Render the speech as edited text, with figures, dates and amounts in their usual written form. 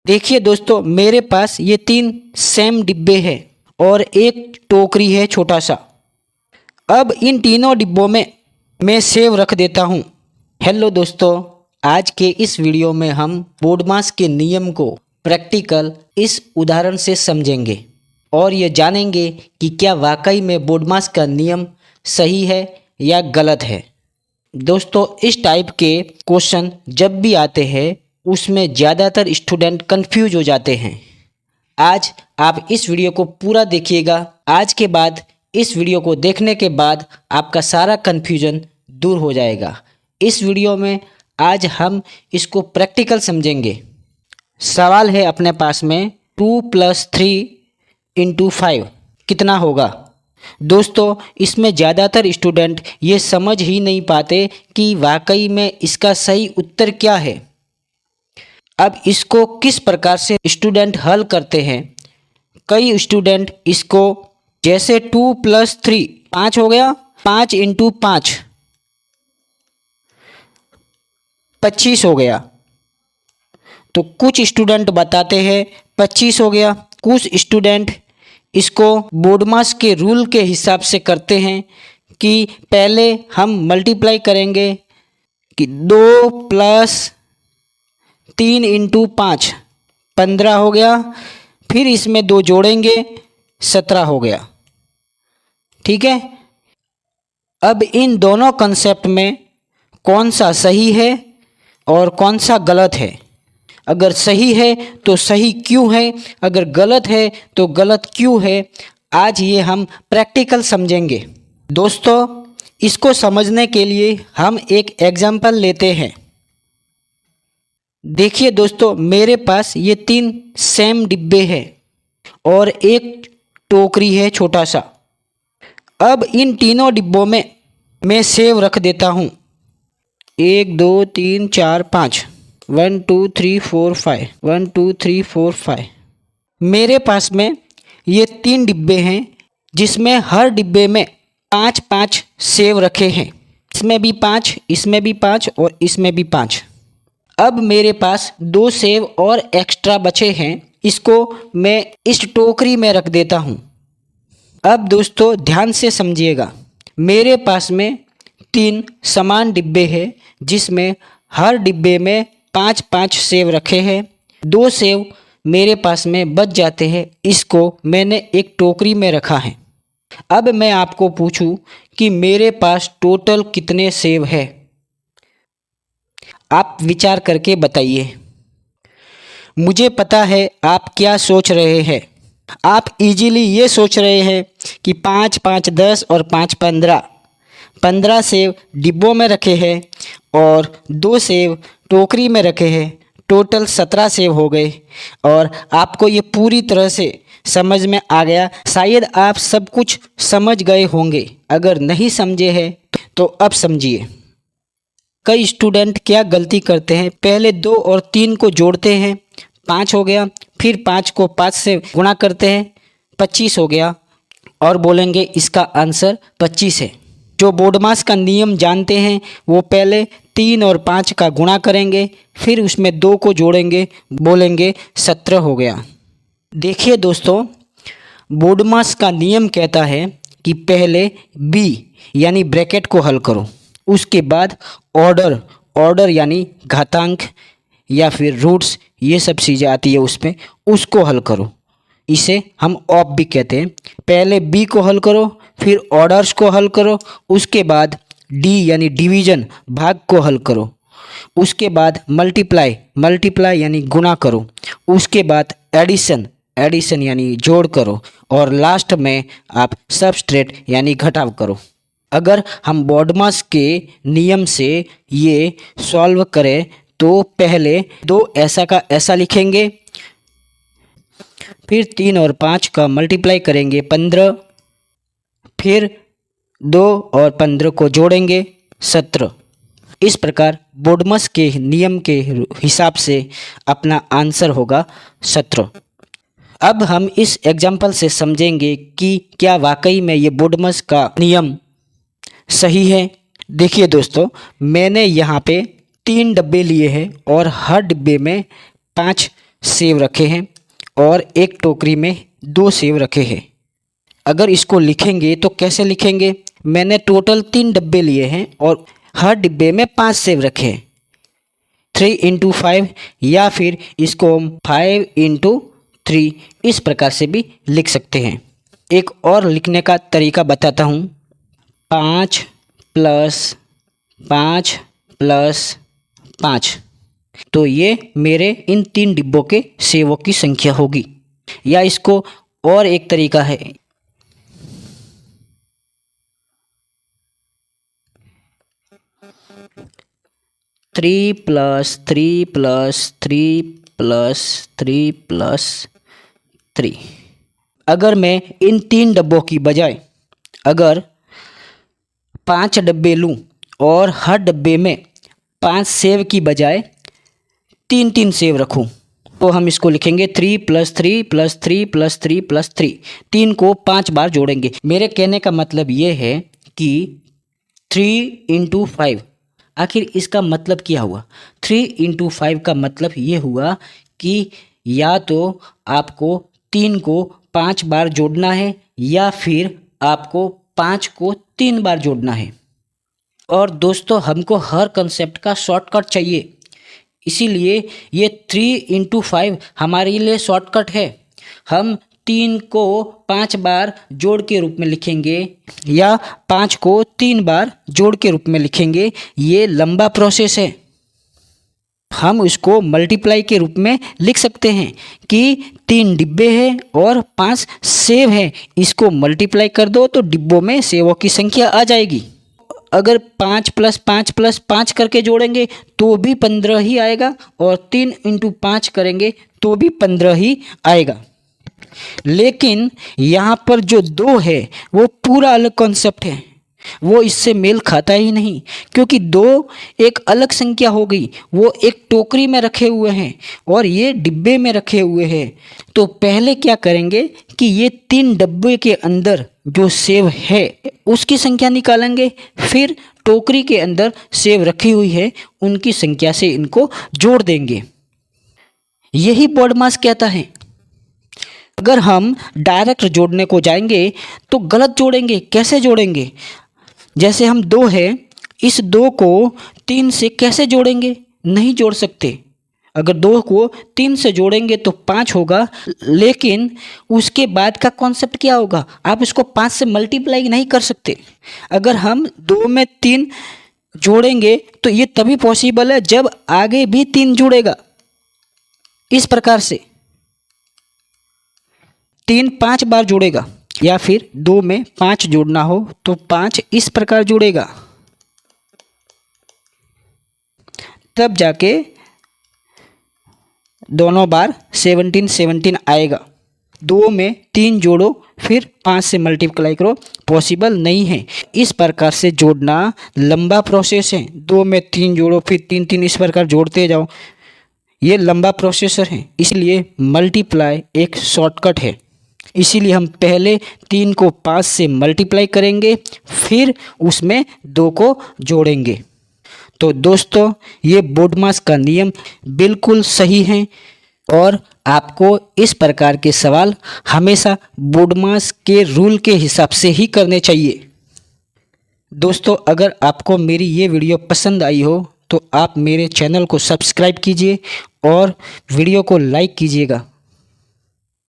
देखिए दोस्तों, मेरे पास ये 3 सेम डिब्बे हैं और एक टोकरी है छोटा सा। अब इन तीनों डिब्बों में मैं सेव रख देता हूँ। हेलो दोस्तों, आज के इस वीडियो में हम बोडमास के नियम को प्रैक्टिकल इस उदाहरण से समझेंगे और ये जानेंगे कि क्या वाकई में बोडमास का नियम सही है या गलत है। दोस्तों, इस टाइप के क्वेश्चन जब भी आते हैं उसमें ज़्यादातर स्टूडेंट कंफ्यूज हो जाते हैं। आज आप इस वीडियो को पूरा देखिएगा। आज के बाद इस वीडियो को देखने के बाद आपका सारा कन्फ्यूजन दूर हो जाएगा। इस वीडियो में आज हम इसको प्रैक्टिकल समझेंगे। सवाल है अपने पास में 2 + 3 × 5 कितना होगा। दोस्तों, इसमें ज़्यादातर स्टूडेंट ये समझ ही नहीं पाते कि वाकई में इसका सही उत्तर क्या है। अब इसको किस प्रकार से स्टूडेंट हल करते हैं। कई स्टूडेंट इसको जैसे 2 + 3 5 हो गया, 5 × 5 25 हो गया। तो कुछ स्टूडेंट बताते हैं 25 हो गया। कुछ स्टूडेंट इसको बोडमास के रूल के हिसाब से करते हैं कि पहले हम मल्टीप्लाई करेंगे कि 2 + 3 × 5 15 हो गया, फिर इसमें 2 जोड़ेंगे 17 हो गया। ठीक है। अब इन दोनों कॉन्सेप्ट में कौन सा सही है और कौन सा गलत है। अगर सही है तो सही क्यों है, अगर गलत है तो गलत क्यों है, आज ये हम प्रैक्टिकल समझेंगे। दोस्तों, इसको समझने के लिए हम एक एग्जाम्पल लेते हैं। देखिए दोस्तों, मेरे पास ये 3 सेम डिब्बे हैं और एक टोकरी है छोटा सा। अब इन तीनों डिब्बों में मैं सेव रख देता हूँ। 1 2 3 4 5 1 2 3 4 5 1 2 3 4 5। मेरे पास में ये 3 डिब्बे हैं जिसमें हर डिब्बे में 5-5 सेव रखे हैं। इसमें भी 5, इसमें भी 5 और इसमें भी 5। अब मेरे पास 2 सेव और एक्स्ट्रा बचे हैं, इसको मैं इस टोकरी में रख देता हूँ। अब दोस्तों ध्यान से समझिएगा, मेरे पास में 3 समान डिब्बे हैं जिसमें हर डिब्बे में 5-5 सेव रखे हैं। 2 सेव मेरे पास में बच जाते हैं, इसको मैंने एक टोकरी में रखा है। अब मैं आपको पूछूं कि मेरे पास टोटल कितने सेव है, आप विचार करके बताइए। मुझे पता है आप क्या सोच रहे हैं। आप इजीली ये सोच रहे हैं कि 5-5 10 और 5 15। 15 सेव डिब्बों में रखे हैं और 2 सेव टोकरी में रखे हैं। टोटल 17 सेव हो गए और आपको ये पूरी तरह से समझ में आ गया। शायद आप सब कुछ समझ गए होंगे। अगर नहीं समझे हैं तो अब समझिए। कई स्टूडेंट क्या गलती करते हैं, पहले 2 और 3 को जोड़ते हैं, 5 हो गया, फिर 5 को 5 से गुणा करते हैं, 25 हो गया और बोलेंगे इसका आंसर 25 है। जो बोडमास का नियम जानते हैं वो पहले 3 और 5 का गुणा करेंगे, फिर उसमें 2 को जोड़ेंगे, बोलेंगे 17 हो गया। देखिए दोस्तों, बोडमास का नियम कहता है कि पहले बी यानी ब्रैकेट को हल करो, उसके बाद ऑर्डर यानी घातांक या फिर रूट्स, ये सब चीज़ें आती है उसमें, उसको हल करो। इसे हम ऑप भी कहते हैं। पहले बी को हल करो, फिर ऑर्डर्स को हल करो, उसके बाद डी यानी डिवीज़न भाग को हल करो, उसके बाद मल्टीप्लाई यानी गुणा करो, उसके बाद एडिशन यानी जोड़ करो और लास्ट में आप सबट्रैक्ट यानी घटाव करो। अगर हम बोडमास के नियम से ये सॉल्व करें तो पहले 2 ऐसा का ऐसा लिखेंगे, फिर 3 और 5 का मल्टीप्लाई करेंगे 15, फिर 2 और 15 को जोड़ेंगे 17। इस प्रकार बोडमास के नियम के हिसाब से अपना आंसर होगा 17। अब हम इस एग्जाम्पल से समझेंगे कि क्या वाकई में ये बोडमास का नियम सही है। देखिए दोस्तों, मैंने यहाँ पे 3 डब्बे लिए हैं और हर डिब्बे में 5 सेव रखे हैं और एक टोकरी में 2 सेव रखे हैं। अगर इसको लिखेंगे तो कैसे लिखेंगे? मैंने टोटल 3 डब्बे लिए हैं और हर डिब्बे में 5 सेव रखे हैं। 3 × 5 या फिर इसको हम 5 × 3 इस प्रकार से भी लिख सकते हैं। एक और लिखने का तरीका बताता हूँ। 5 + 5 + 5, तो ये मेरे इन 3 डिब्बों के सेवों की संख्या होगी। या इसको और एक तरीका है, 3 + 3 + 3 + 3 + 3। अगर मैं इन 3 डब्बों की बजाय अगर 5 डब्बे लूँ और हर डब्बे में 5 सेव की बजाय 3 सेव रखूँ, तो हम इसको लिखेंगे 3 + 3 + 3 + 3 + 3। 3 को 5 बार जोड़ेंगे। मेरे कहने का मतलब ये है कि 3 × 5, आखिर इसका मतलब क्या हुआ? 3 × 5 का मतलब ये हुआ कि या तो आपको 3 को 5 बार जोड़ना है या फिर आपको 5 को 3 बार जोड़ना है। और दोस्तों, हमको हर कंसेप्ट का शॉर्टकट चाहिए, इसीलिए ये 3 × 5 हमारे लिए शॉर्टकट है। हम 3 को 5 बार जोड़ के रूप में लिखेंगे या 5 को 3 बार जोड़ के रूप में लिखेंगे। ये लंबा प्रोसेस है। हम इसको मल्टीप्लाई के रूप में लिख सकते हैं कि 3 डिब्बे हैं और 5 सेव हैं। इसको मल्टीप्लाई कर दो तो डिब्बों में सेवों की संख्या आ जाएगी। अगर 5 + 5 + 5 करके जोड़ेंगे तो भी 15 ही आएगा और 3 × 5 करेंगे तो भी 15 ही आएगा। लेकिन यहाँ पर जो 2 है वो पूरा अलग कॉन्सेप्ट है, वो इससे मेल खाता ही नहीं, क्योंकि 2 एक अलग संख्या हो गई। वो एक टोकरी में रखे हुए हैं और ये डिब्बे में रखे हुए हैं। तो पहले क्या करेंगे कि ये 3 डब्बे के अंदर जो सेव है उसकी संख्या निकालेंगे, फिर टोकरी के अंदर सेव रखी हुई है उनकी संख्या से इनको जोड़ देंगे। यही BODMAS कहता है। अगर हम डायरेक्ट जोड़ने को जाएंगे तो गलत जोड़ेंगे। कैसे जोड़ेंगे? जैसे हम 2 है, इस 2 को 3 से कैसे जोड़ेंगे? नहीं जोड़ सकते। अगर 2 को 3 से जोड़ेंगे तो 5 होगा, लेकिन उसके बाद का कॉन्सेप्ट क्या होगा? आप इसको 5 से मल्टीप्लाई नहीं कर सकते। अगर हम 2 में 3 जोड़ेंगे तो ये तभी पॉसिबल है जब आगे भी 3 जुड़ेगा। इस प्रकार से 3 5 बार जुड़ेगा, या फिर 2 में 5 जोड़ना हो तो 5 इस प्रकार जुड़ेगा, तब जाके दोनों बार 17 17 आएगा। 2 में 3 जोड़ो फिर 5 से मल्टीप्लाई करो, पॉसिबल नहीं है। इस प्रकार से जोड़ना लंबा प्रोसेस है। 2 में 3 जोड़ो फिर 3 3 इस प्रकार जोड़ते जाओ, ये लंबा प्रोसेसर है। इसलिए मल्टीप्लाई एक शॉर्टकट है। इसीलिए हम पहले 3 को 5 से मल्टीप्लाई करेंगे, फिर उसमें 2 को जोड़ेंगे। तो दोस्तों, ये BODMAS का नियम बिल्कुल सही है और आपको इस प्रकार के सवाल हमेशा BODMAS के रूल के हिसाब से ही करने चाहिए। दोस्तों, अगर आपको मेरी ये वीडियो पसंद आई हो तो आप मेरे चैनल को सब्सक्राइब कीजिए और वीडियो को लाइक कीजिएगा।